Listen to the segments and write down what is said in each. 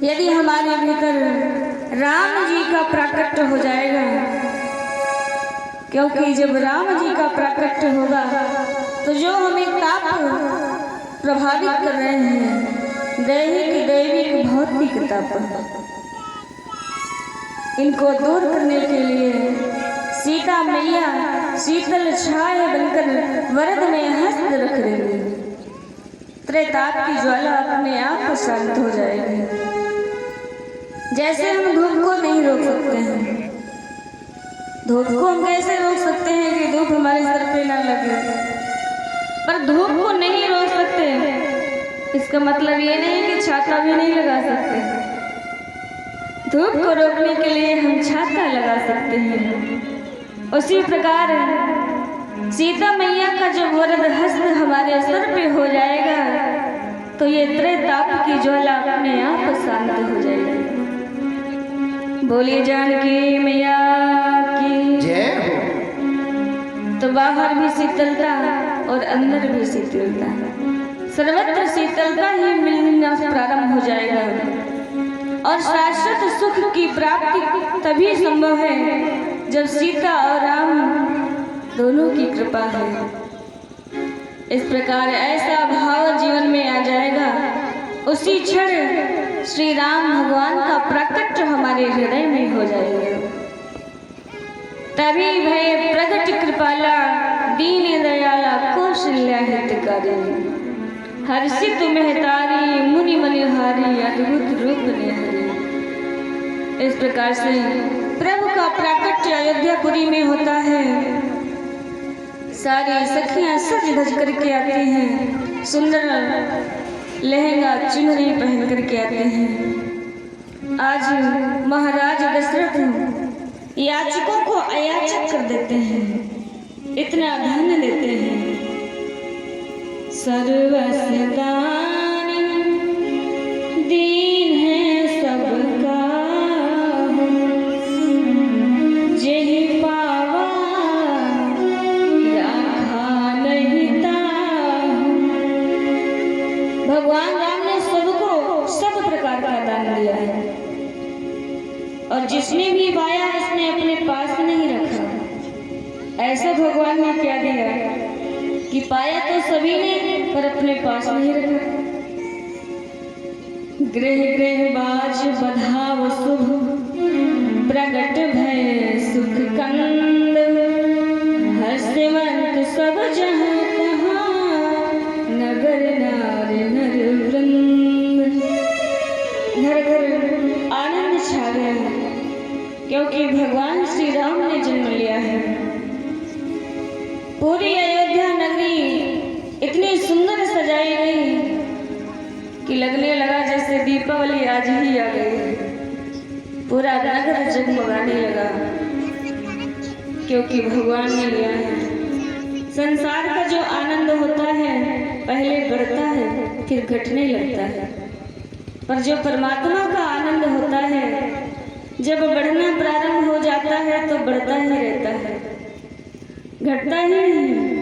यदि हमारे भीतर राम जी का प्राकट्य हो जाएगा, क्योंकि जब राम जी का प्राकट्य होगा तो जो हमें ताप प्रभावित कर रहे हैं, दैहिक दैविक भौतिक ताप, इनको दूर करने के लिए सीता मैया शीतल छाया बनकर वरद में हस्त रख देंगे। त्रेताप की ज्वाला अपने आप शांत हो जाएगी। जैसे हम धूप को नहीं रोक सकते हैं, धूप को हम कैसे रोक सकते हैं कि धूप हमारे सर पे ना लगे, पर धूप को नहीं रोक सकते इसका मतलब ये नहीं कि छाता भी नहीं लगा सकते। धूप को रोकने के लिए हम छाता लगा सकते हैं। उसी प्रकार सीता मैया का जो वरद हस्त हमारे सर पे हो जाएगा तो ये त्रेताप की ज्वाला अपने आप शांत हो जाएगी। बोलिए जानकी मैया की जय हो। तो बाहर भी शीतलता और अंदर भी शीतलता, सर्वत्र शीतलता ही मिलना प्रारंभ हो जाएगा। और शाश्वत सुख की प्राप्ति तभी संभव है जब सीता और राम दोनों की कृपा है। इस प्रकार ऐसा भाव जीवन में आ जाएगा, उसी क्षण श्री राम भगवान का प्राकट्य हमारे हृदय में हो जाएगा। तभी भय प्रगट कृपाला दीन दयाला कौशल्या हितकारी, हर्षित महतारी मुनि मनिहारी अद्भुत रूप निहारी। इस प्रकार से प्रभु का प्राकट्य अयोध्यापुरी में होता है। सारी सखियां सज धज करके आती हैं, सुंदर लहंगा चुनरी पहन करके आते हैं। आज महाराज दशरथ याचकों को अयाचक कर देते हैं, इतना धन देते हैं। सर्वस्तान दीन है सबका, जेहि पावा राखा नहीं ताहू। भगवान राम ने सबको सब प्रकार का दान दिया है, और जिसने भी पाया उसने अपने पास नहीं रखा। ऐसा भगवान ने क्या दिया कि पाया तो सभी ने पर अपने पास नहीं रखा। गृह गृह बाज बधाव शुभ, प्रगट भय सुख कंद। हर्षवंत सब जहाँ तहाँ, नगर नार नर वृंद। घर घर आनंद छा गया, क्योंकि भगवान श्री राम ने जन्म लिया है। पूरी अयोध्या नगरी इतनी सुंदर सजाई गई कि लगने लगा जैसे दीपावली आज ही आ गई। पूरा नगर जगमगाने लगा, क्योंकि भगवान ने लिया है। संसार का जो आनंद होता है पहले बढ़ता है फिर घटने लगता है, पर जो परमात्मा का आनंद होता है जब बढ़ना प्रारंभ हो जाता है तो बढ़ता ही रहता है, घटता ही नहीं।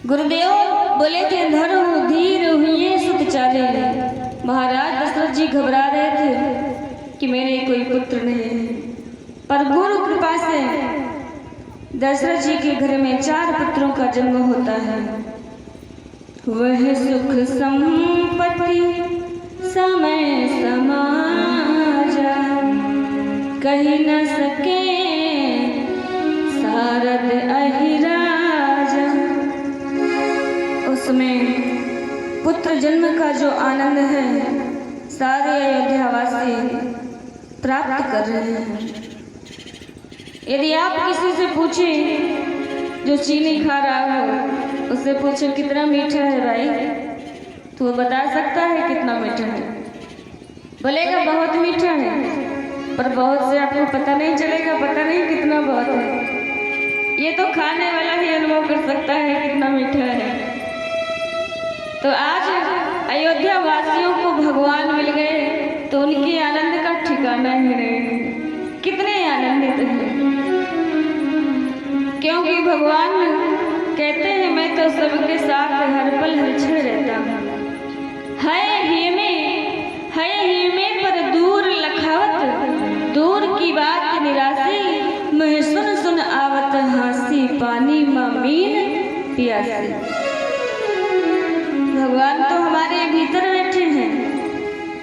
गुरुदेव बोले कि धरो धीर हुए सुत चाले। महाराज दशरथ जी घबरा रहे थे कि मेरे कोई पुत्र नहीं है, पर गुरु कृपा से दशरथ जी के घर में 4 पुत्रों का जन्म होता है। वह सुख संपत्ति समय समाजा, कही न सके सारद अहिराजा। उसमें पुत्र जन्म का जो आनंद है सारे अयोध्यावासी प्राप्त कर रहे हैं। यदि आप किसी से पूछें जो चीनी खा रहा हो, उससे पूछो कितना मीठा है भाई, तो वो बता सकता है कितना मीठा है। बोलेगा बहुत मीठा है, पर बहुत से आपको पता नहीं चलेगा, पता नहीं कितना बहुत है। ये तो खाने वाला ही अनुभव कर सकता है कितना मीठा है। तो आज अयोध्या वासियों को भगवान मिल गए तो उनके आनंद का ठिकाना ही नहीं। कितने आनंदित हैं, क्योंकि भगवान कहते हैं मैं तो सबके साथ हर पल हर क्षण रहता हूँ। है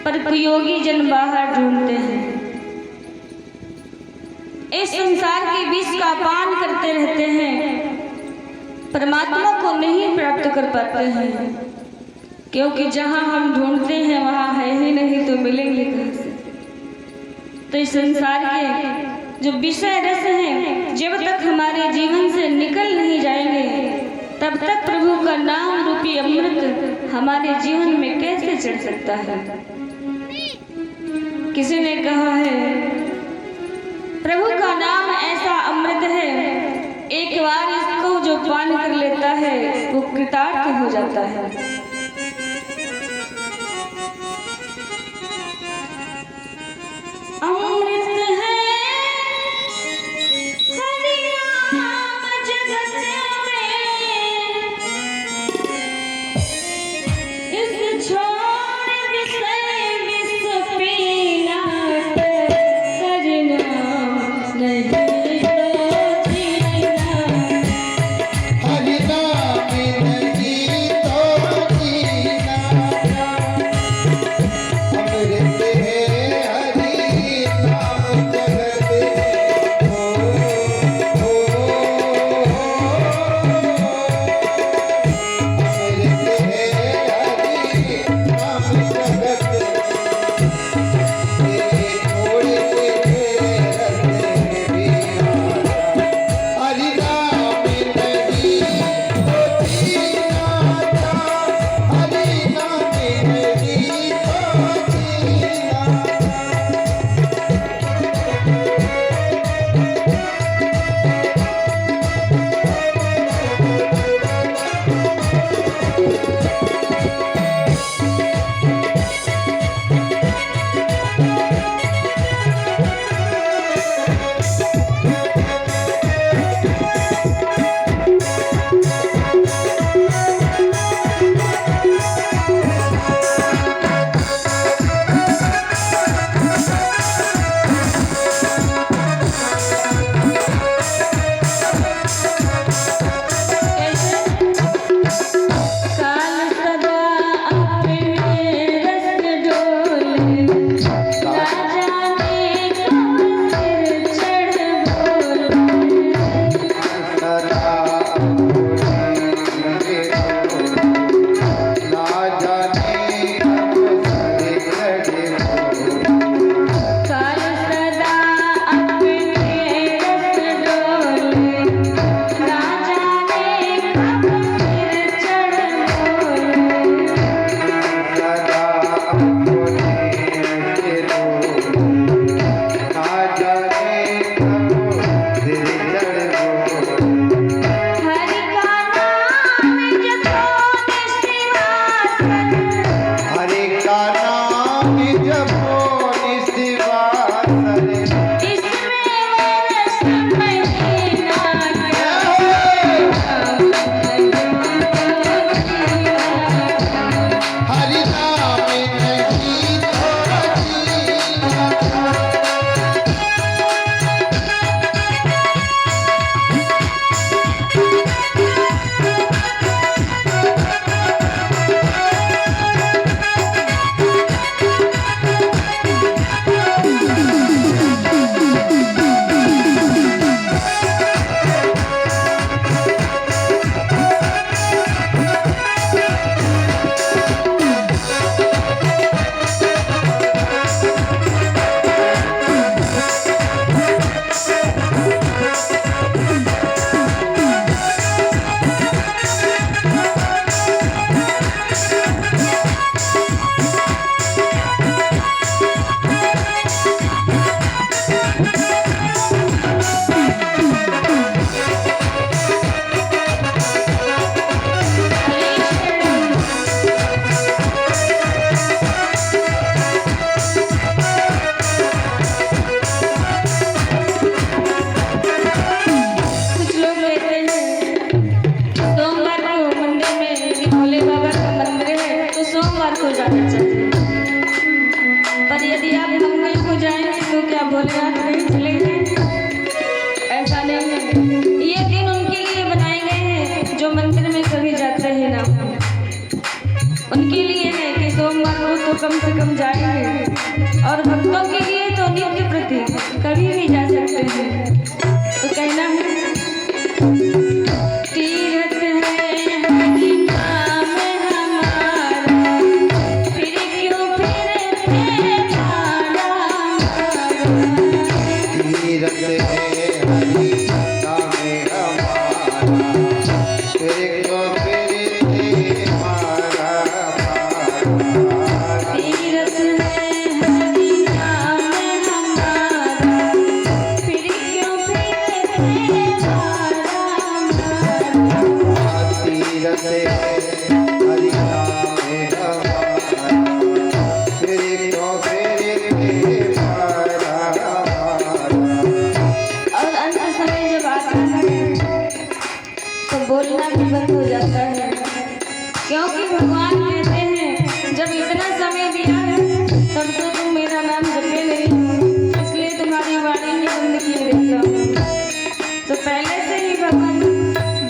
पर योगी जन बाहर ढूंढते हैं। इस संसार के विष का पान करते रहते हैं, परमात्मा को नहीं प्राप्त कर पाते हैं, क्योंकि जहां हम ढूंढते हैं वहां है ही नहीं तो मिलेंगे कहां से। तो इस संसार के जो विषय रस हैं, जब तक हमारे जीवन से निकल नहीं जाएंगे तब तक प्रभु का नाम रूपी अमृत हमारे जीवन में कैसे चढ़ सकता है। किसी ने कहा है प्रभु का नाम ऐसा अमृत है, एक बार इसको जो पान कर लेता है वो कृतार्थ हो जाता है। अमृत है हरि नाम जगत में, इस छोड़ विषय विष पीना, हरि नाम नहीं तो जीना। हरि नाम नहीं तो जीना, अमृत है हरि नाम जगत में। अमृत है हरि नाम जगत में, छोड़ के रस पीना। हरि नाम नहीं तो जीना, हरि नाम नहीं तो जीना। काल सदा अपने रस डोले, राजा ने कब सिर चढ़ बोले। सदा ना जाने कब सर चढ़े। काल सदा अपने रस डोले, राजा ने कब सिर चढ़ बोले। सदा अपने ना जाने कब सिर चढ़। हरि का नाम जपो निशिवासन, हरि का नाम जपो निशिवासन। इसमें रस महीना क्या, हरि नाम नहीं तो जीना। कुछ लोग कहते हैं सोमवार को मंदिर में यदि भोले बाबा का मंदिर है तो सोमवार को जाना चाहिए, पर यदि आप मंगल को जाएंगे तो क्या भोलेनाथ नहीं चलेंगे? ऐसा नहीं है। ये दिन उनके लिए बनाए गए हैं जो मंदिर में कभी जाते ही ना हो। उनके लिए है कि सोमवार को तो तो कम से कम जाएंगे, और भक्तों के लिए तो नित्य प्रति कभी भी जा सकते हैं। तो कहना है तीरथ है हरि नाम हमारा, फिर क्यों फिरते मारा तीरथ है हरि नाम हमारा, फिर क्यों फिरते मारा तीरथ है हरि नाम हमारा, फिर क्यों फिरते मारा तीरथ है हरि नाम हमारा, फिर क्यों फिरते मारा। और अंत समय जब आता है तो बोलना भी बंद हो जाता है, क्योंकि भगवान कहते हैं जब इतना समय दिया है तब तो तुम मेरा नाम जपे नहीं हो, इसलिए तुम्हारी वाणी ही बंद किए रहता हूँ। तो पहले से ही भगवान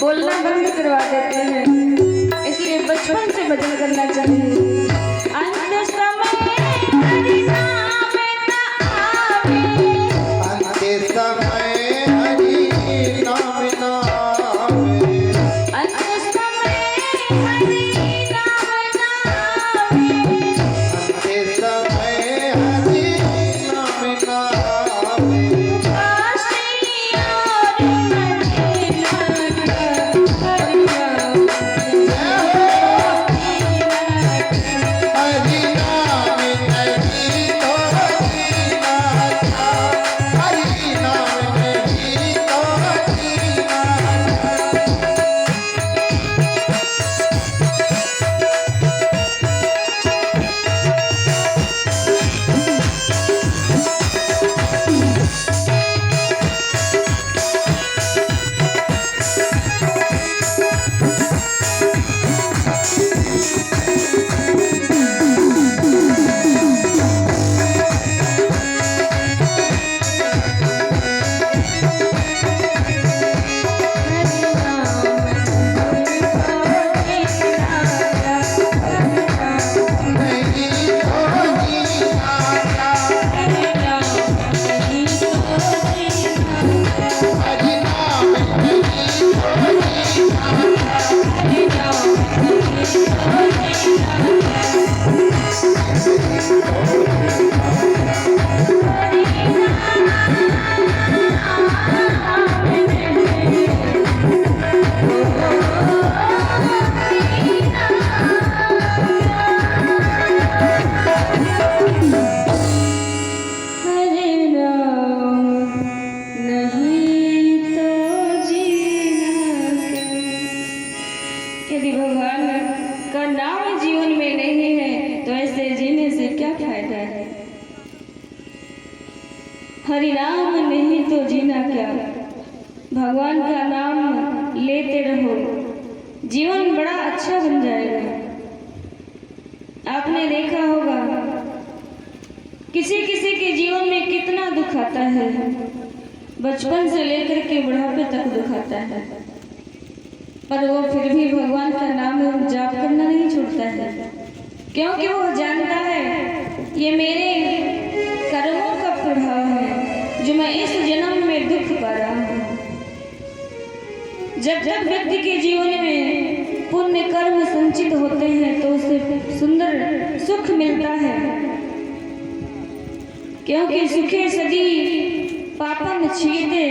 बोलना बंद करवा देते हैं, इसलिए बचपन से भजन करना चाहिए। अंत समय हरि नाम न आवे, अंते समय हरि नाम नामे, अंत समय हरि नाम न आवे, अंते समय हरि नाम नामे। काशी और मदीना हरि नाम हरि नाम नहीं तो जीना था, हरि नाम नहीं तो जीना था। नहीं तो जीना था, हरि नाम नहीं तो जीना हरे राम नहीं तो जीना। यदि भगवान का नाम जीवन में नहीं है तो ऐसे जीने से क्या फायदा है। हरि नाम नहीं तो जीना क्या, भगवान का नाम लेते रहो, जीवन बड़ा अच्छा बन जाएगा। आपने देखा होगा किसी किसी के जीवन में कितना दुख आता है, बचपन से लेकर के बुढ़ापे तक दुख आता है, पर वो फिर भी भगवान का नाम जाप करना नहीं छोड़ता है, क्योंकि वो जानता है ये मेरे कर्मों का प्रभाव है जो मैं इस जन्म में दुख पा रहा हूँ। जब जब व्यक्ति के जीवन में पुण्य कर्म संचित होते हैं तो उसे सुंदर सुख मिलता है, क्योंकि सुखे सदी पापम क्षीयते,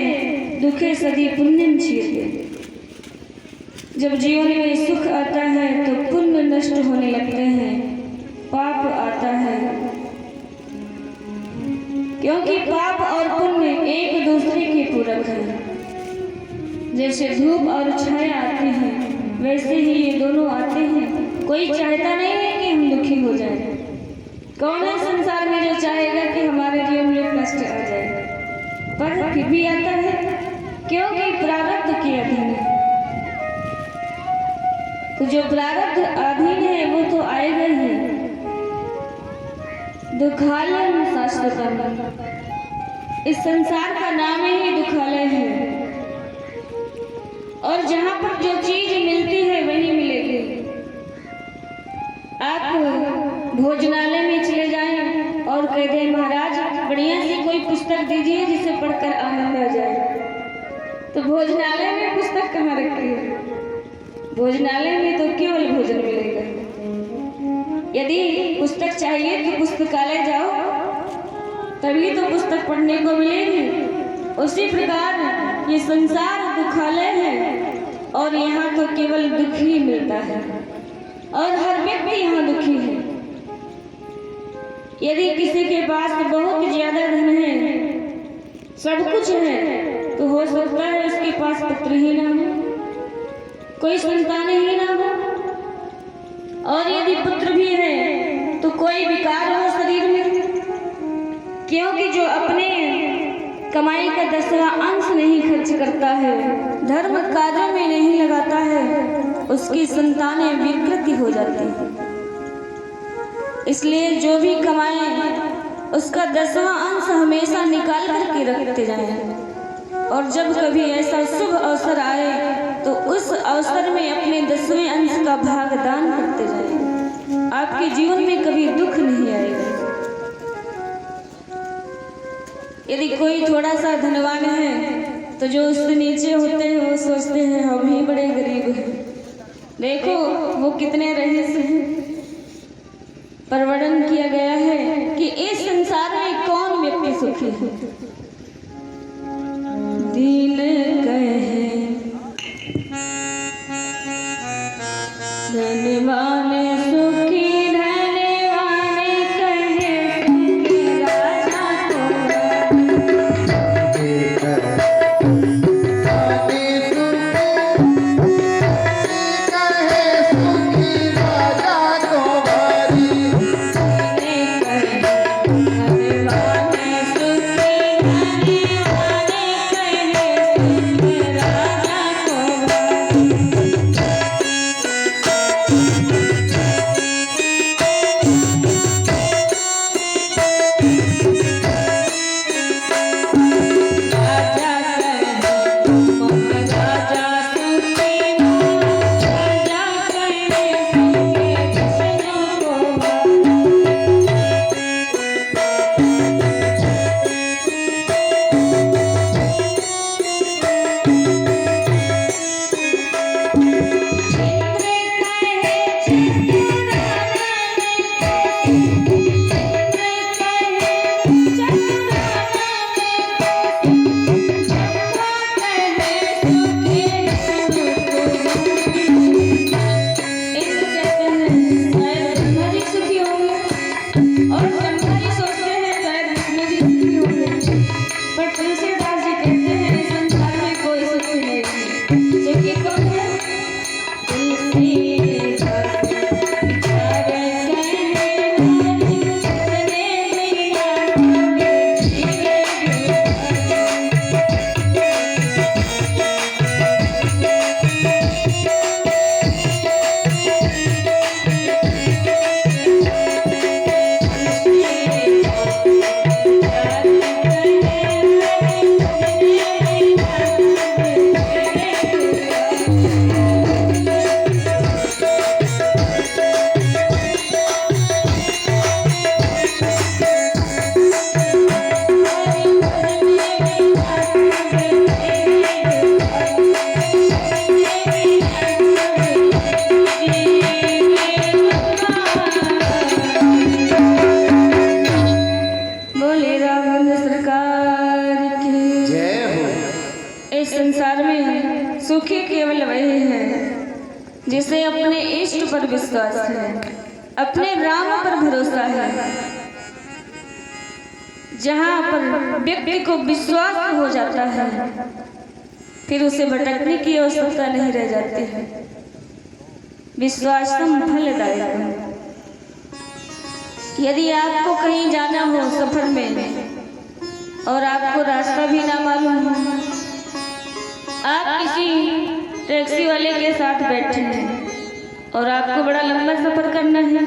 दुखे सदी पुण्यम क्षीयते। जब जीवन में सुख आता है तो पुण्य नष्ट होने लगते हैं, पाप आता है, क्योंकि पाप और पुण्य एक दूसरे के पूरक है। जैसे धूप और छाया आती है वैसे ही ये दोनों आते हैं। कोई चाहता नहीं है कि हम दुखी हो जाए, कौन है संसार में जो चाहेगा कि हमारे जीवन में कष्ट आ जाए, पर फिर भी आता है क्योंकि प्रारब्ध के अधीन है। तो जो प्रारब्ध अधीन है वो तो आएगा ही। दुखालय शाश्वतम, इस संसार का नाम ही दुखालय है, और जहाँ पर जो चीज मिलती है वही मिलेगी। आप भोजनालय में चले जाएं और कह दें महाराज बढ़िया सी कोई पुस्तक दीजिए जिसे पढ़कर आनंद आ जाए, तो भोजनालय में पुस्तक कहाँ रखी है? भोजनालय में तो केवल भोजन मिलेगा। यदि पुस्तक चाहिए तो पुस्तकालय जाओ, तभी तो पुस्तक पढ़ने को मिलेगी। उसी प्रकार ये संसार दुखालय है और यहाँ तो केवल दुख ही मिलता है और हर व्यक्ति यहाँ दुखी है। यदि किसी के पास बहुत ज्यादा धन है, सब कुछ है, तो हो सकता है उसके पास पुत्र ही ना हो, कोई संतान ही ना हो, और यदि पुत्र भी है तो कोई विकार हो शरीर में, क्योंकि जो अपने कमाई का 10वां अंश नहीं खर्च करता है, धर्म कार्यों में नहीं लगाता है, उसकी संतानें विकृति हो जाती है। इसलिए जो भी कमाए उसका 10वां अंश हमेशा निकाल करके रखते जाएं, और जब कभी ऐसा शुभ अवसर आए तो उस अवसर में अपने 10वें अंश का भाग दान करते जाएं। आपके जीवन में कभी दुख नहीं आएगा। यदि कोई थोड़ा सा धनवान है तो जो उससे नीचे होते हैं वो सोचते हैं हम ही बड़े गरीब हैं। देखो वो कितने रईस हैं। पर वर्णन किया गया है कि इस संसार में कौन व्यक्ति सुखी है। दीन कहे धनवान सुखी, धनवान कहे सुखी राजा सुखी केवल वही है जिसे अपने इष्ट पर विश्वास है, अपने राम पर भरोसा है। जहाँ पर व्यक्ति को विश्वास हो जाता है फिर उसे भटकने की आवश्यकता नहीं रह जाती है। विश्वासम फलदायक है। यदि आपको कहीं जाना हो सफर में और आपको रास्ता भी ना मालूम हो, आप किसी टैक्सी वाले के साथ बैठे हैं और आपको बड़ा लंबा सफर करना है,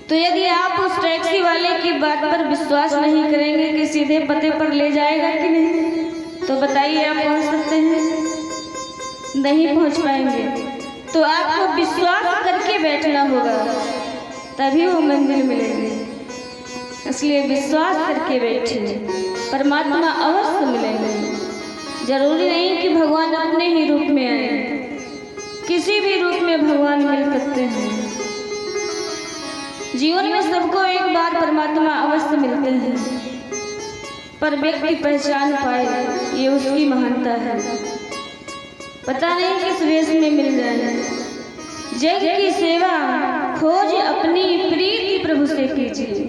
तो यदि आप उस टैक्सी वाले की बात पर विश्वास नहीं करेंगे कि सीधे पते पर ले जाएगा कि नहीं, तो बताइए आप पहुंच सकते हैं? नहीं पहुंच पाएंगे। तो आपको विश्वास करके बैठना होगा तभी वो मंजिल मिलेगी। इसलिए विश्वास करके बैठे, परमात्मा अवश्य मिलेंगे। जरूरी नहीं कि भगवान अपने ही रूप में आए, किसी भी रूप में भगवान मिल सकते हैं। जीवन में सबको एक बार परमात्मा अवश्य मिलते हैं, पर व्यक्ति पहचान पाए ये उसकी महानता है। पता नहीं किस वेश में मिल जाए। जग की सेवा खोज अपनी प्रीति प्रभु से कीजिए,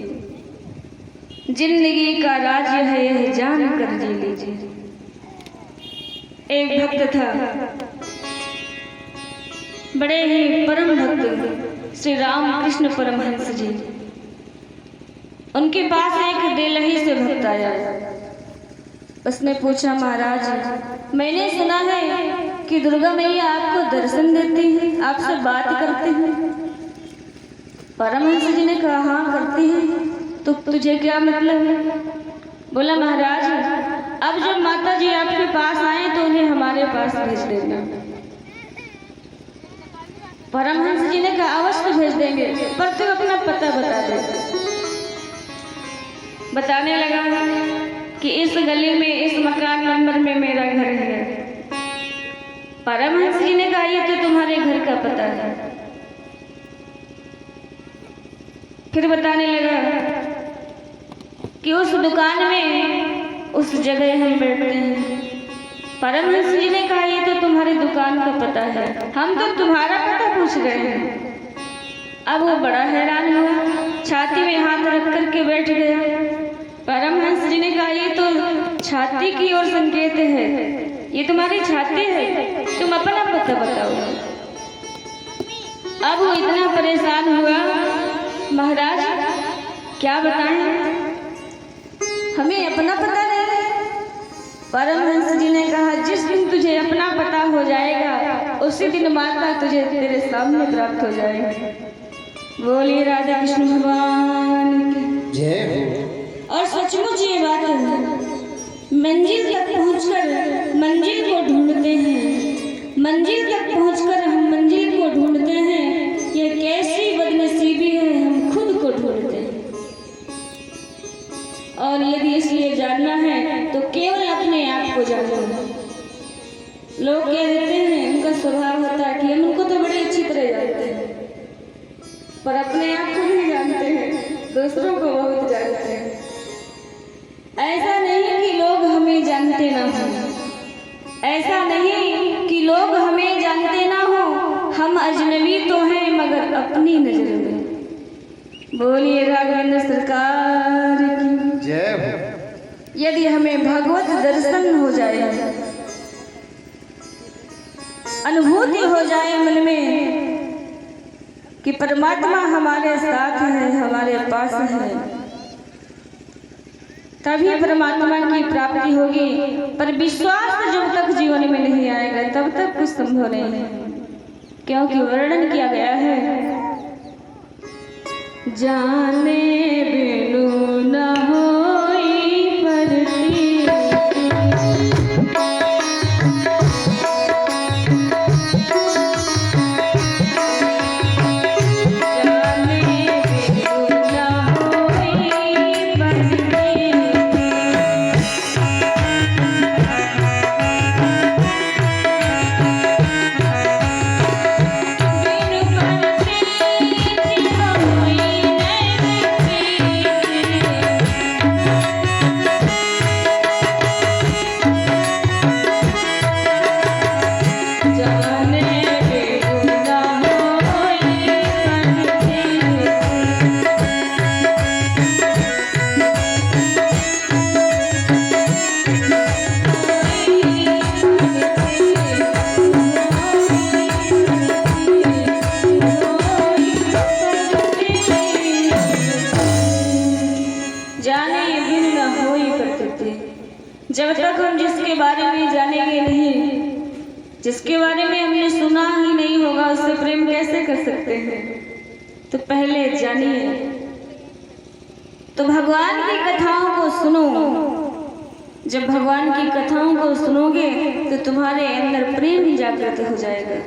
जिंदगी का राज्य है यह जान कर जी लीजिए। एक भक्त था, बड़े ही परम भक्त श्री रामकृष्ण परमहंस जी। उनके पास एक देलही से भक्त आया। उसने पूछा, महाराज मैंने सुना है कि दुर्गा मैया आपको दर्शन देती है, आपसे बात करती है। परमहंस जी ने कहा, हाँ करती है। तो तुझे क्या मतलब है? बोला, महाराज अब जब माता जी आपके पास आए तो उन्हें हमारे पास भेज देना। परमहंस जी ने कहा, अवश्य भेज देंगे, पर तू अपना पता बता दे। बताने लगा कि इस गली में इस मकान नंबर में मेरा घर है। परमहंस जी ने कहा, ये तो तुम्हारे घर का पता है। फिर बताने लगा कि उस दुकान में उस जगह हम बैठते हैं। परमहंस जी ने कहा, ये तो तुम्हारी दुकान का पता है, हम तो तुम्हारा पता पूछ रहे हैं। अब वो बड़ा हैरान हुआ, छाती में हाथ रख करके बैठ गया। परमहंस जी ने कहा, ये तो छाती की ओर संकेत है, ये तुम्हारी छाती है, तुम अपना पता बताओ। अब वो इतना परेशान हुआ, महाराज क्या बताएं, हमें अपना पता नहीं है। परमहंस जी ने कहा, जिस दिन तुझे अपना पता हो जाएगा उसी दिन माता तुझे तेरे सामने प्राप्त हो जाएगी। बोलिए राधा कृष्ण भगवान की जय हो। और सचमुच ये बात है, मंजिल तक पहुंचकर मंजिल को ढूंढते हैं, मंजिल तक पहुंचकर हम मंजिल को ढूंढते हैं। ये कैसी बदनसीबी है, हम खुद को ढूंढते हैं। और यदि इसलिए जानना है तो केवल अपने आप को जानो। लोग कह देते हैं, उनका स्वभाव होता है कि हम उनको तो बड़े अच्छी तरह जानते हैं, पर अपने आप को नहीं जानते हैं, दूसरों को बहुत जानते हैं। ऐसा नहीं कि लोग हमें जानते ना हो, ऐसा नहीं कि लोग हमें जानते ना हो, हम अजनबी तो हैं मगर अपनी नजर में। बोलिए राघवेंद्र सरकार की जय हो। यदि हमें भगवत दर्शन हो जाए, अनुभूति हो जाए मन में कि परमात्मा हमारे साथ है, हमारे पास है, तभी परमात्मा की प्राप्ति होगी। पर विश्वास जब तक जीवन में नहीं आएगा तब तक कुछ संभव नहीं है, क्योंकि वर्णन किया गया है, जाने बिनु न होई परती। जब तक हम जिसके बारे में जानेंगे नहीं, जिसके बारे में हमने सुना ही नहीं होगा, उससे प्रेम कैसे कर सकते हैं? तो पहले जानिए, तो भगवान की कथाओं को सुनो। जब भगवान की कथाओं को सुनोगे तो तुम्हारे अंदर प्रेम जागृत हो जाएगा,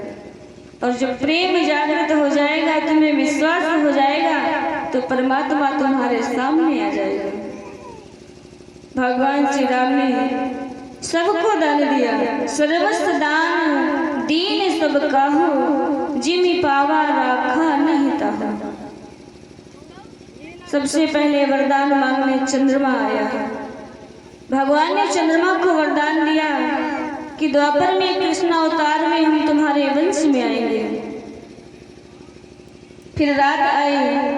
और जब प्रेम जागृत हो जाएगा तुम्हें विश्वास हो जाएगा तो परमात्मा तुम्हारे सामने आ जाएगा। भगवान श्री राम ने सबको दान दिया, सर्वस्व दान दीन सब काहू, जिमि पावा राखा नहीं ताहू। सबसे पहले वरदान मांगने चंद्रमा आया। भगवान ने चंद्रमा को वरदान दिया कि द्वापर में कृष्ण अवतार में हम तुम्हारे वंश में आएंगे। फिर रात आई,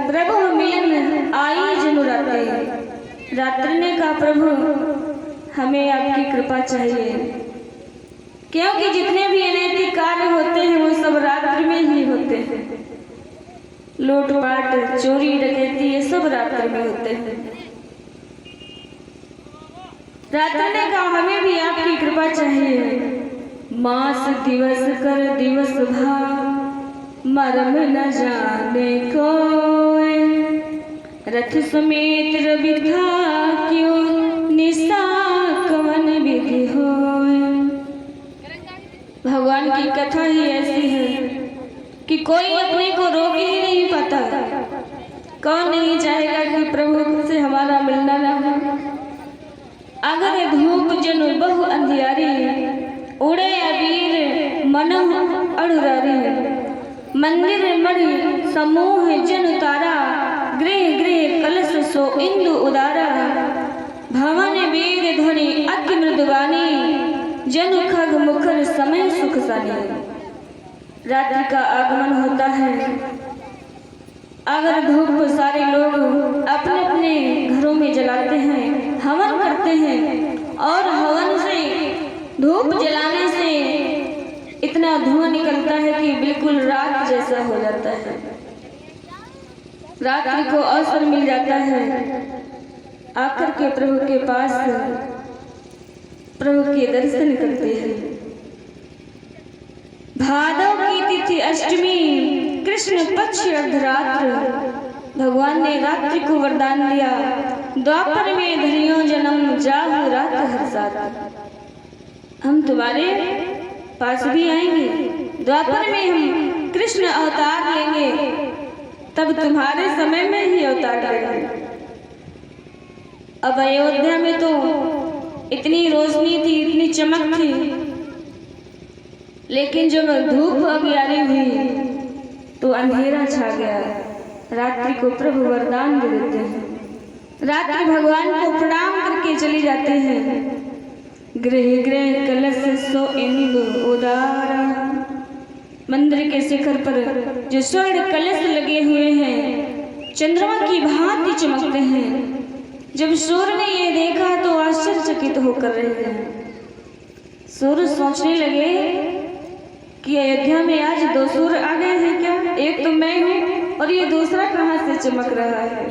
प्रभु मिलन आई जनु राते। रात्रि ने कहा प्रभु हमें आपकी कृपा चाहिए, क्योंकि जितने भी अनैतिक कार्य होते हैं वो सब रात्रि में ही होते हैं। लूटपाट, चोरी, डकैती ये सब रात्रि में होते हैं। रात्रि ने कहा हमें भी आपकी कृपा चाहिए। मास दिवस कर दिवस भाव, मरम न जाने कोय। रथ समेत रविधा क्यों, निशा कवन विधि होय। भगवान की कथा ही ऐसी है कि कोई अपने को रोक ही नहीं पाता। कौन नहीं चाहेगा कि प्रभु से हमारा मिलना ना हो। अगर धूप जनु बहु अंधियारी, उड़े अबीर मनम अड़ुरारी। मंदिर मणि समूह जन तारा, गृह गृह कलश सो इंदु उदारा। भवन वेद ध्वनि अति मृदुवानी, जन खग मुखर समय सुख सानी। रात्रि का आगमन होता है। अगर धूप सारे लोग अपने अपने घरों में जलाते हैं, हवन करते हैं, और हवन से धूप जलाने से इतना धुआं निकलता है कि बिल्कुल रात जैसा हो जाता है। रात्रि को अवसर मिल जाता है आकर के प्रभु के पास प्रभु के दर्शन करते हैं। भादव की तिथि अष्टमी, कृष्ण पक्ष अर्धरात्र। भगवान ने रात्रि को वरदान दिया, द्वापर में धरियो जन्म, जाग रात हर साथ। हम तुम्हारे पास भी आएंगे, द्वापर में हम कृष्ण अवतार लेंगे, तब तुम्हारे समय में ही अवतार लेंगे। अब अयोध्या में तो इतनी रोशनी थी, इतनी चमक थी, लेकिन जब धूप अगियारी हुई तो अंधेरा छा गया। रात्रि को प्रभु वरदान दे देते हैं। रात्रि भगवान को प्रणाम करके चली जाते हैं। गृह गृह कलश सो इंदु उदारा। मंदिर के शिखर पर जो स्वर्ण कलश लगे हुए हैं, चंद्रमा की भांति चमकते हैं। जब सूर्य ने ये देखा तो आश्चर्यचकित होकर रह गए। सूर्य सोचने लगे कि अयोध्या में आज दो सूर्य आ गए हैं क्या? एक तो मैं हूँ और ये दूसरा कहाँ से चमक रहा है।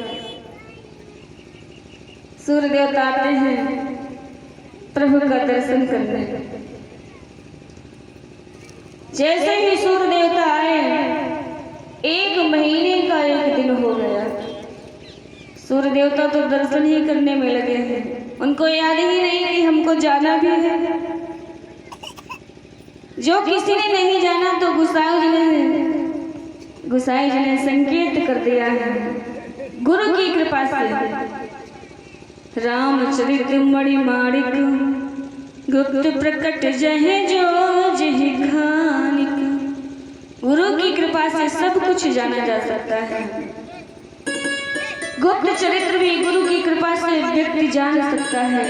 सूर्य देवता आते हैं प्रभु का दर्शन करने। जैसे ही सूर्य देवता आए, 1 महीने का एक दिन हो गया। सूर्य देवता तो दर्शन ही करने में लगे हैं। उनको याद ही नहीं कि हमको जाना भी है। जो किसी ने नहीं जाना तो गुसाई जी ने संकेत कर दिया है गुरु की कृपा से। रामचरित मणि माणिक, गुप्त प्रकट जहे जो जहि खानिक। गुरु की कृपा से सब कुछ जाना जा सकता है। गुप्त चरित्र भी गुरु की कृपा से व्यक्ति जान सकता है।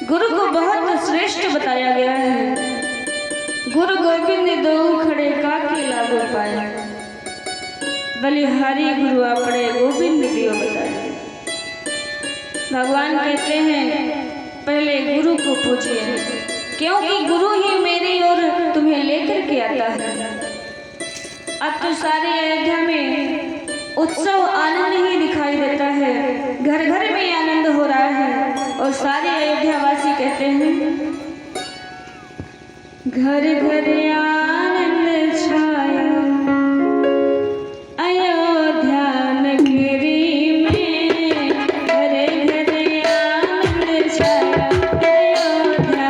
गुरु को बहुत श्रेष्ठ बताया गया है। गुरु गोविंद दो खड़े काके लागो पाया, बलिहारी गुरु आपड़े गोविंद दियो बताया। भगवान कहते हैं पहले गुरु को पूछिए, क्योंकि गुरु ही मेरी ओर तुम्हें लेकर के आता है। अब तो सारे अयोध्या में उत्सव आनंद ही दिखाई देता है। घर घर में आनंद हो रहा है और सारे अयोध्या वासी कहते हैं घर घर आनंद छाया अयोध्या नगरी में। घर घर आनंद छाया अयोध्या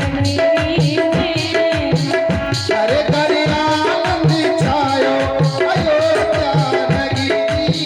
नगरी में। घर घर आनंद छायो अयोध्या नगरी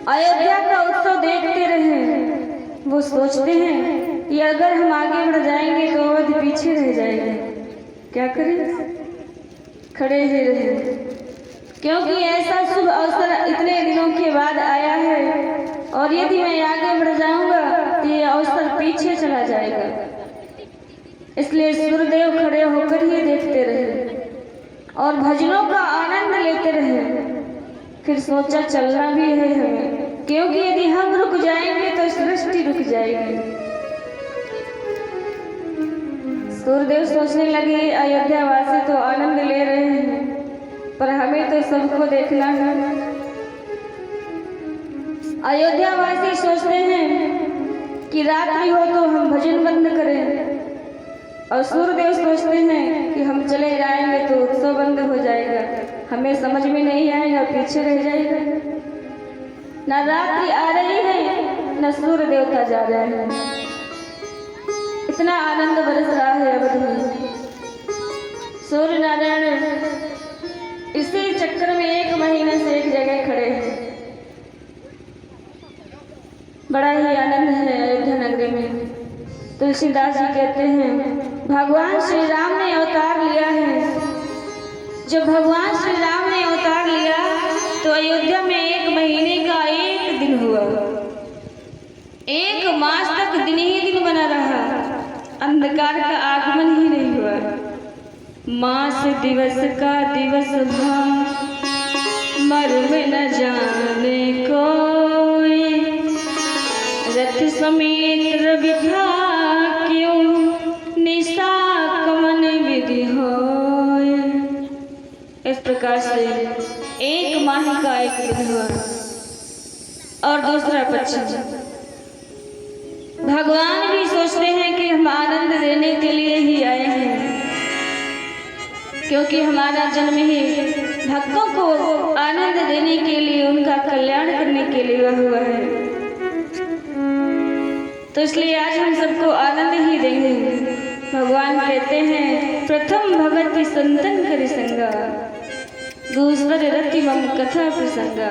अयोध्या का उत्सव देखते रहे। वो सोचते हैं कि अगर हम आगे बढ़ जाएंगे तो अवध पीछे रह जाएगा। क्या करें, खड़े ही रहे, क्योंकि ऐसा शुभ अवसर इतने दिनों के बाद आया है और यदि मैं आगे बढ़ जाऊंगा तो ये अवसर पीछे चला जाएगा। इसलिए सूर्यदेव खड़े होकर ही देखते रहे और भजनों का आनंद लेते रहे। फिर सोचा चलना भी है हमें, क्योंकि यदि हम रुक जाएंगे तो सृष्टि रुक जाएगी। सूर्यदेव सोचने लगे अयोध्या वासी तो आनंद ले रहे हैं पर हमें तो सबको देखना है। अयोध्या वासी सोचते हैं कि रात्रि हो तो हम भजन बंद करें और सूर्यदेव सोचते हैं कि हम चले जाएंगे तो उत्सव बंद हो जाएगा, हमें समझ में नहीं आएगा, पीछे रह जाएगा। न रात्रि आ रही है न सूर्य देवता जा रहे हैं। इतना आनंद बरस रहा है अवध में। सूर्य नारायण इसी चक्कर में 1 महीने से एक जगह खड़े हैं। बड़ा ही आनंद है अयोध्या नगरी में। तुलसीदास जी कहते हैं भगवान श्री राम ने अवतार लिया है। जब भगवान श्री राम ने अवतार लिया तो अयोध्या में 1 महीने का 1 दिन हुआ। 1 मास तक दिन ही दिन बना रहा, अंधकार का आगमन ही नहीं हुआ। मास दिवस का दिवस भा मर्म न जाने कोई, रथ समेत रवि था क्यों निशा कमन विधि होय। इस प्रकार से 1 माह का 1 दिन हुआ। और दूसरा पक्ष भगवान भी सोचते हैं कि हम आनंद देने के लिए ही आए हैं, क्योंकि हमारा जन्म ही भक्तों को आनंद देने के लिए, उनका कल्याण करने के लिए हुआ है। तो इसलिए आज हम सबको आनंद ही देंगे। भगवान कहते हैं प्रथम भगवती संतन करि संगा, दूसर रति मम कथा प्रसंगा।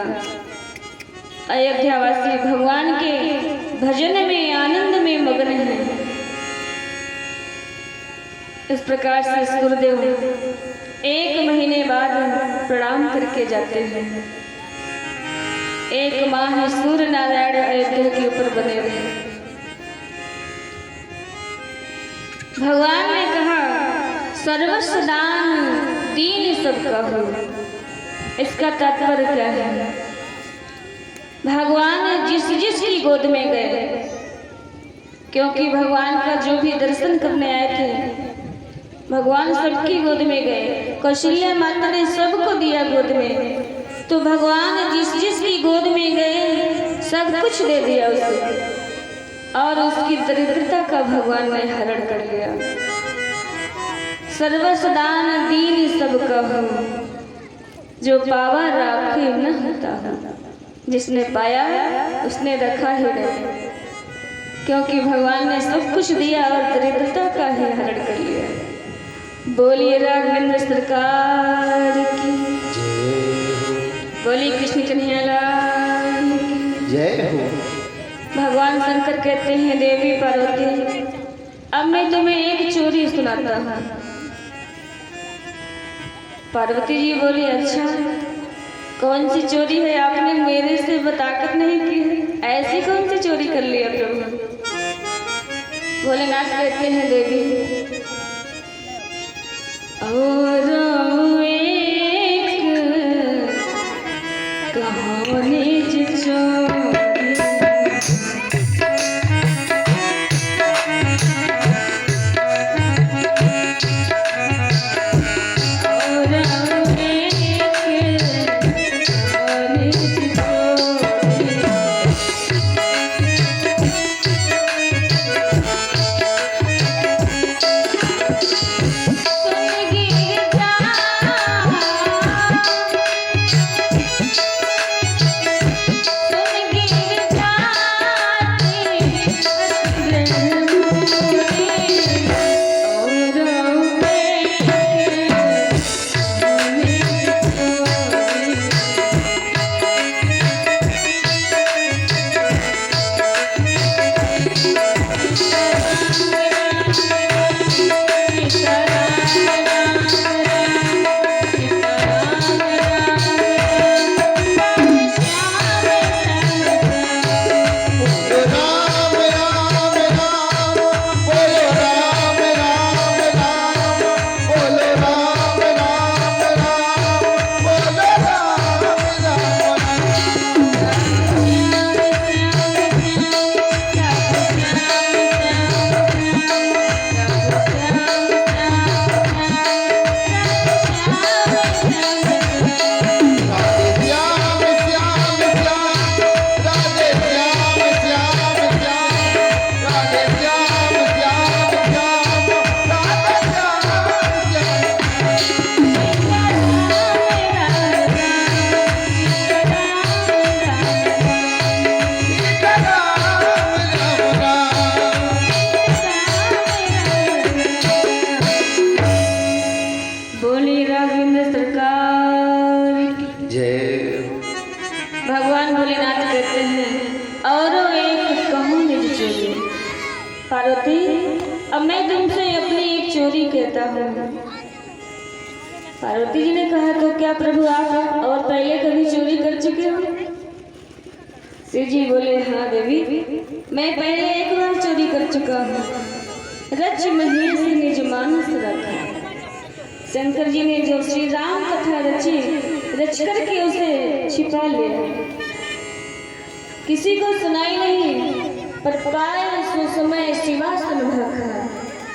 अयोध्यावासी भगवान के भजन में आनंद में मग्न हैं। इस प्रकार से सूर्यदेव 1 महीने बाद प्रणाम करके जाते हैं। 1 माह सूर्य नारायण अयोध्या के ऊपर बने रहे। भगवान ने कहा सर्वस्व दान दीन सबका हो। इसका तात्पर्य क्या है? भगवान जिस की गोद में गए, क्योंकि भगवान का जो भी दर्शन करने आए थे भगवान सबकी गोद में गए। कौशल्या माता ने सबको दिया गोद में, तो भगवान जिस की गोद में गए सब कुछ दे दिया उसे, और उसकी दरिद्रता का भगवान ने हरण कर लिया। सर्वस्व दान दीन सबका हो, जो पावा राखे न होता। जिसने पाया उसने रखा ही नहीं, क्योंकि भगवान ने सब कुछ दिया और दरिद्रता का ही हरण कर लिया। बोलिए राघवेंद्र सरकार की, बोलिए कृष्ण कन्हैया लाल की जय हो। भगवान शंकर कहते हैं देवी पार्वती, अब मैं तुम्हें एक चोरी सुनाता हूँ। पार्वती जी बोली अच्छा कौन सी चोरी है? आपने मेरे से बताकत नहीं की है, ऐसी कौन सी चोरी कर लिया प्रभु? भोलेनाथ कहते हैं देवी और एक कहानी भोलेनाथ कहते हैं और एक कहूँ निज चोरी। पार्वती, अब मैं तुमसे अपनी एक चोरी कहता हूँ। पार्वती जी ने कहा, तो क्या प्रभु आप और पहले कभी चोरी कर चुके हो? शिव जी बोले, हाँ देवी, मैं पहले एक बार चोरी कर चुका हूँ। रच महेश निज मानस रखा। शंकर जी ने जो श्री राम कथा रची, रच करके उसे छिपा लिया। किसी को सुनाई नहीं, पर पाए सो समय शिवासन भखा।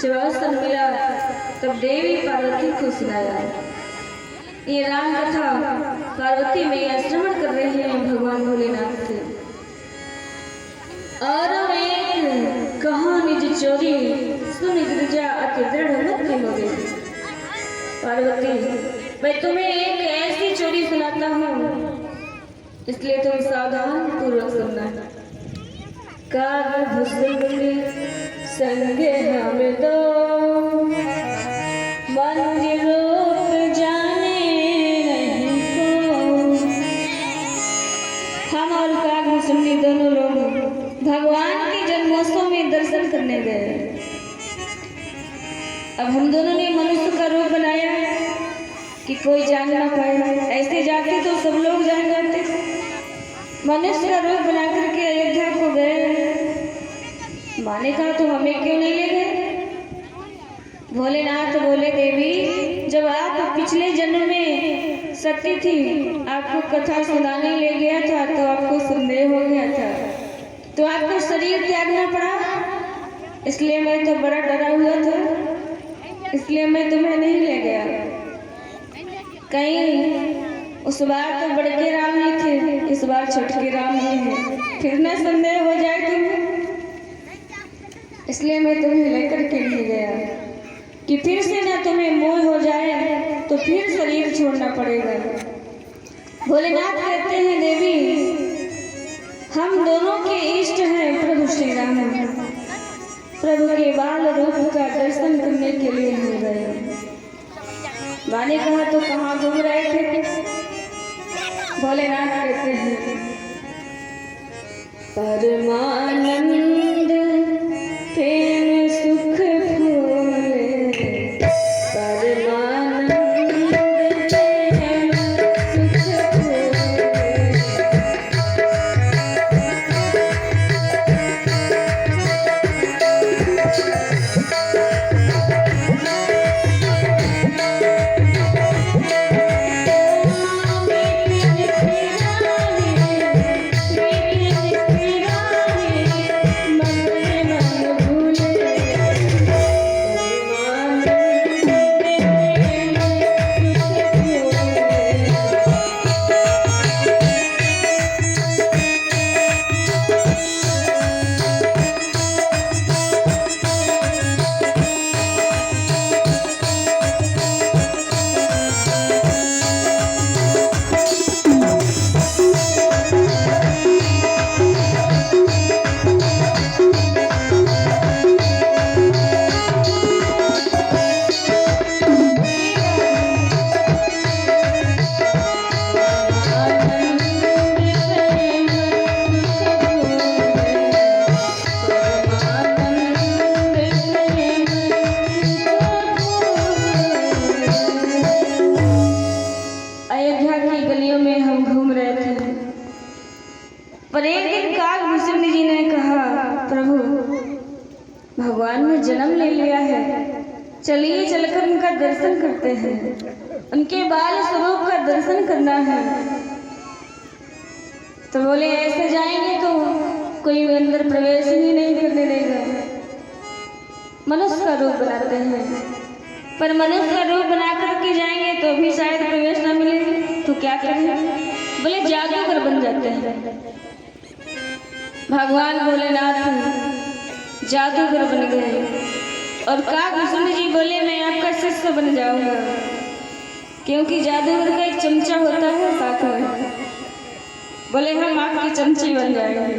शिवासन मिला तब देवी पार्वती को सुनाया। ये राम कथा पार्वती मैया श्रवण कर रही है भगवान भोलेनाथ से। और एक कहाँ निज चोरी, सुन गिरिजा अति दृढ़ मति मोरी। पार्वती, मैं तुम्हें एक ऐसी चोरी सुनाता हूँ, इसलिए तुम सावधान पूर्वक सुनना। काग भुसुंडी संगे हम दो, मंज रूप जाने नहीं को। हम और काग भुसुंडी दोनों लोग भगवान के जन्मोत्सव में दर्शन करने गए। अब हम दोनों ने मनुष्य का रूप बनाया कि कोई जान ना पाए। ऐसे जाते तो सब लोग जान जाते। मनुष्य का रूप बना करके अयोध्या को गए। माने कहा, तो हमें क्यों नहीं ले गए? भोलेनाथ बोले, देवी, जब आप पिछले जन्म में सती थी, आपको कथा सुनाने ले गया था तो आपको संदेह हो गया था, तो आपको शरीर त्यागना पड़ा। इसलिए मैं तो बड़ा डरा हुआ था, इसलिए मैं तुम्हें नहीं ले गया। कहीं उस बार तो बड़के राम जी थे, इस बार छोटके राम जी हैं, फिर न संदेह हो जाए तुम्हें, इसलिए मैं तुम्हें लेकर के नहीं गया कि फिर से न तुम्हें मोह हो जाए तो फिर शरीर छोड़ना पड़ेगा। भोलेनाथ कहते हैं, देवी, हम दोनों के इष्ट हैं प्रभु श्री राम। प्रभु के बाल रूप का दर्शन करने के लिए हम गए। माने कहा, तो कहाँ घूम रहे थे? भोलेनाथ कहते हैं, परमानंद प्रेम सुख फूले, परमानंद प्रेम सुख फूले। पर एक दिन काग भुसुंडी जी ने कहा, प्रभु, भगवान ने जन्म ले लिया है, चलिए चलकर उनका दर्शन करते हैं, उनके बाल स्वरूप का दर्शन करना है। तो बोले, ऐसे जाएंगे तो कोई अंदर प्रवेश ही नहीं करने देगा। मनुष्य का रूप बनाते हैं, पर मनुष्य का रूप बना करके जाएंगे तो भी शायद प्रवेश न मिले, तो क्या करें? बोले, जादूगर बन जाते हैं। भगवान भोलेनाथ जादूगर बन गए और काग भुसुंडी जी बोले, मैं आपका शिष्य बन जाऊंगा, क्योंकि जादूगर का एक चमचा होता है साथ में। बोले, हम आपकी चमची बन जाएंगे।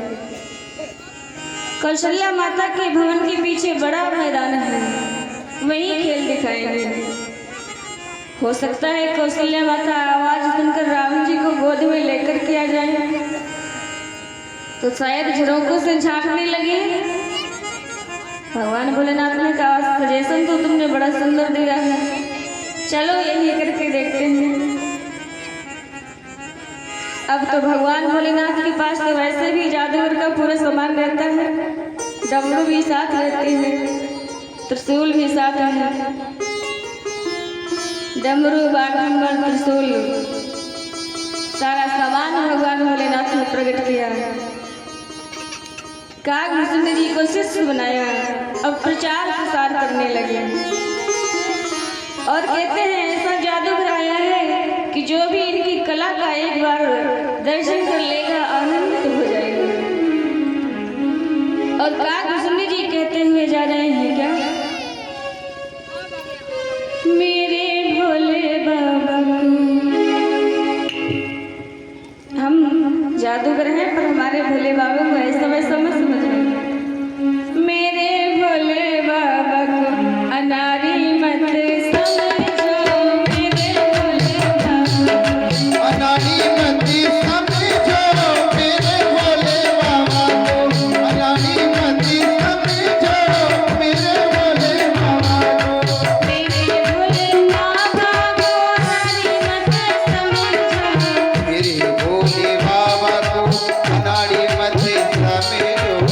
कौशल्या माता के भवन के पीछे बड़ा मैदान है, वहीं खेल दिखाएंगे। हो सकता है कौशल्या माता आवाज सुनकर राम जी को गोद में लेकर के आ जाए। तो शायद झरोकों से झांकने लगे। भगवान भोलेनाथ ने कहा सजेशन तो तुमने बड़ा सुंदर दिया है, चलो यही करके देखते हैं। अब तो भगवान भोलेनाथ के पास तो वैसे भी जादूगर का पूरा सामान रहता है, डमरू भी साथ रहते हैं, त्रिशूल भी साथ है, डमरू बाघंबर त्रिशूल सारा सामान भगवान भोलेनाथ ने प्रकट किया। कागभूषण जी को शिष्य बनाया, अब प्रचार प्रसार करने लगे और कहते हैं ऐसा जादूगर आया है कि जो भी इनकी कला का एक बार दर्शन कर लेगा आनंदित हो जाएगा। और कागभूषण जी कहते हुए जा रहे हैं क्या, मेरे भोले बाबा को, हम जादूगर हैं पर हमारे भोले बाबा को ऐसा वैसा मत समझना। मेरे भोले बाबा को अनारी मत समझो, मेरे भोले बाबा अनाड़ी मत समझो, मेरे भोले बाबा को अनाड़ी मत समझो, मेरे भोले बाबा को, मेरे भोले बाबा को अनारी मत समझो, मेरे भोले बाबा को अनाड़ी मत समझो।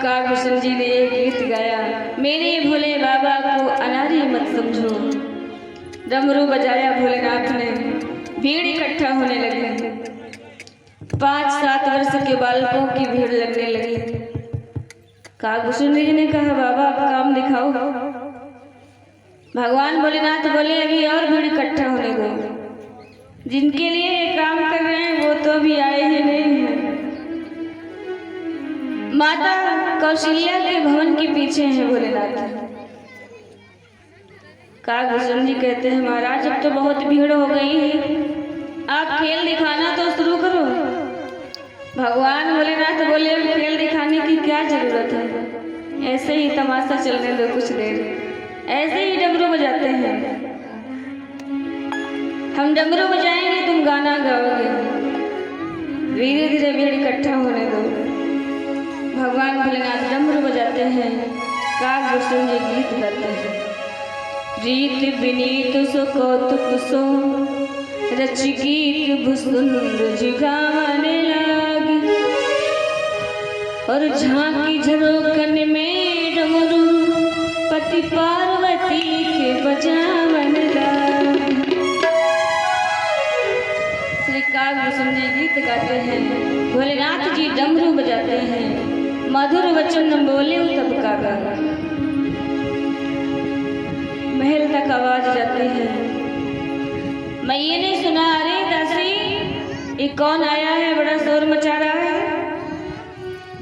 कागभूषण जी ने एक गीत गाया, मेरे भोले बाबा को अनारी मत समझो। डमरू बजाया भोलेनाथ ने, भीड़ इकट्ठा होने लगी। 5-7 वर्ष के बालकों की भीड़ लगने लगी। कागभूषण जी ने कहा, बाबा आप काम दिखाओ। भगवान भोलेनाथ बोले, अभी और भीड़ इकट्ठा होने दो। जिनके लिए ये काम कर रहे हैं वो तो अभी आए ही नहीं है। माता कौशल्या के भवन के पीछे है भोलेनाथ। कागभूषण जी कहते हैं, महाराज अब तो बहुत भीड़ हो गई है, आप खेल दिखाना तो शुरू करो। भगवान भोलेनाथ बोले, अब खेल दिखाने की क्या जरूरत है, ऐसे ही तमाशा चलने दो कुछ देर। ऐसे ही डमरू बजाते हैं, हम डमरू बजाएंगे तुम गाना गाओगे। धीरे धीरे भीड़ इकट्ठा होने दो। भगवान भोलेनाथ डमरू बजाते हैं, कागभूषण जी गीत गाते हैं। रीत विनीत सो कौतुक सो रच गीत भुसुंद जुगावन लागी, और झांकी झरोकन में डमरू पति पार्वती के बजावन लागी। श्री कागभूषण जी गीत गाते हैं, भोलेनाथ जी डमरू बजाते हैं, मधुर वचन बोले तब कागा। महल तक आवाज जाती है। मैया ने सुना, अरे दासी ये कौन आया है, बड़ा शोर मचा रहा है,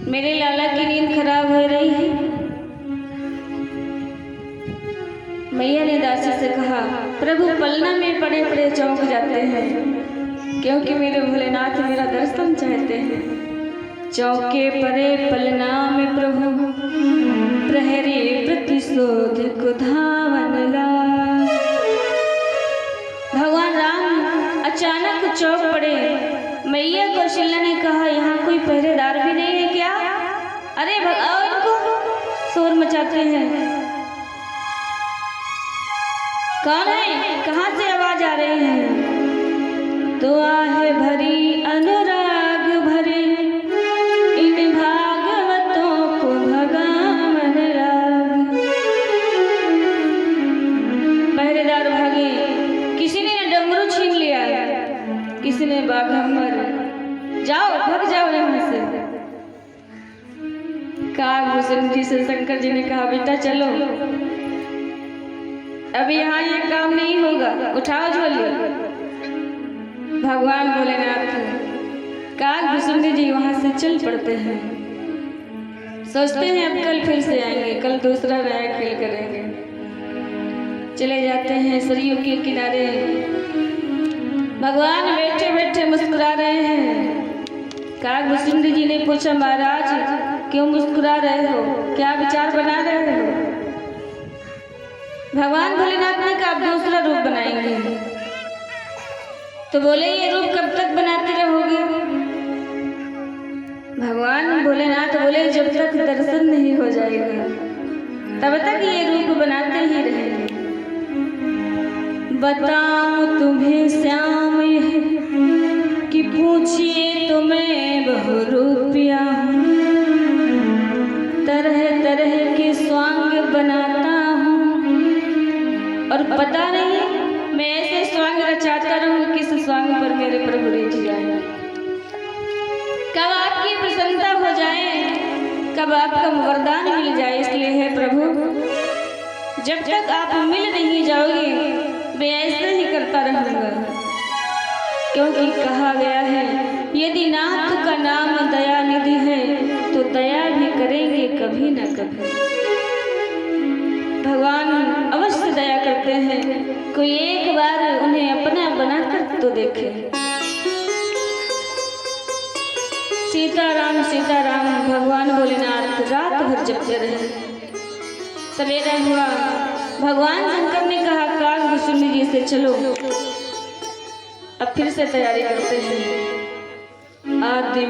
मेरे लाला की नींद खराब हो रही है। मैया ने दासी से कहा, प्रभु पलना में पड़े पड़े चौंक जाते हैं, क्योंकि मेरे भोलेनाथ मेरा दर्शन चाहते हैं। चौके परे पलना में प्रभु प्रहरी प्रतिशोध को धावन ला। भगवान राम अचानक चौक पड़े। मैया कौशल्या ने कहा, यहाँ कोई पहरेदार भी नहीं है क्या? अरे भगाओ इनको, शोर मचाते हैं। कौन है, कहाँ से आवाज आ रही है? तो आहे भरी अनुराग भरे इन भागवतों को भगावन राग। पहरेदार भागे, किसी ने डमरू छीन लिया, किसी ने बाघम्बर। जाओ भाग जाओ यहाँ से। कागभूषण जी से शंकर जी ने कहा, बेटा चलो, अभी यहाँ ये काम नहीं होगा, उठाओ झोली। भगवान भोलेनाथ कागभूषण जी वहां से चल पड़ते हैं। सोचते हैं अब कल फिर से आएंगे, कल दूसरा नया खेल करेंगे। चले जाते हैं सरयू के किनारे। भगवान बैठे बैठे मुस्कुरा रहे हैं। कागभूषण जी ने पूछा, महाराज क्यों मुस्कुरा रहे हो, क्या विचार बना रहे हो? भगवान भोलेनाथ ने कहा, दूसरा रूप बनाएंगे। तो बोले, ये रूप कब तक बनाते रहोगे? भगवान भोलेनाथ बोले, जब तक दर्शन नहीं हो जाएगा तब तक ये रूप बनाते ही रहेंगे। बताऊं तुम्हें श्याम कि पूछिए तो मैं बहुरूपिया हूँ, तरह तरह के स्वांग बनाता हूँ, और पता नहीं मैं ऐसे स्वांग रचाता रहूं किस स्वांग पर मेरे प्रभु रीझ जाए, कब आपकी प्रसन्नता हो जाए, कब आपका वरदान मिल जाए। इसलिए है प्रभु, जब तक आप मिल नहीं जाओगे मैं ऐसे ही करता रहूंगा, क्योंकि कहा गया है, यदि नाथ का नाम दया निधि है तो दया भी करेंगे कभी ना कभी। भगवान अवश्य दया करते हैं, कोई एक बार उन्हें अपना बनाकर तो देखे। सीताराम सीताराम भगवान भोलेनाथ रात भर जपते रहे। सवेरा हुआ, भगवान शंकर ने कहा, कागभूषण जी से चलो, अब फिर से तैयारी करते हैं। आदि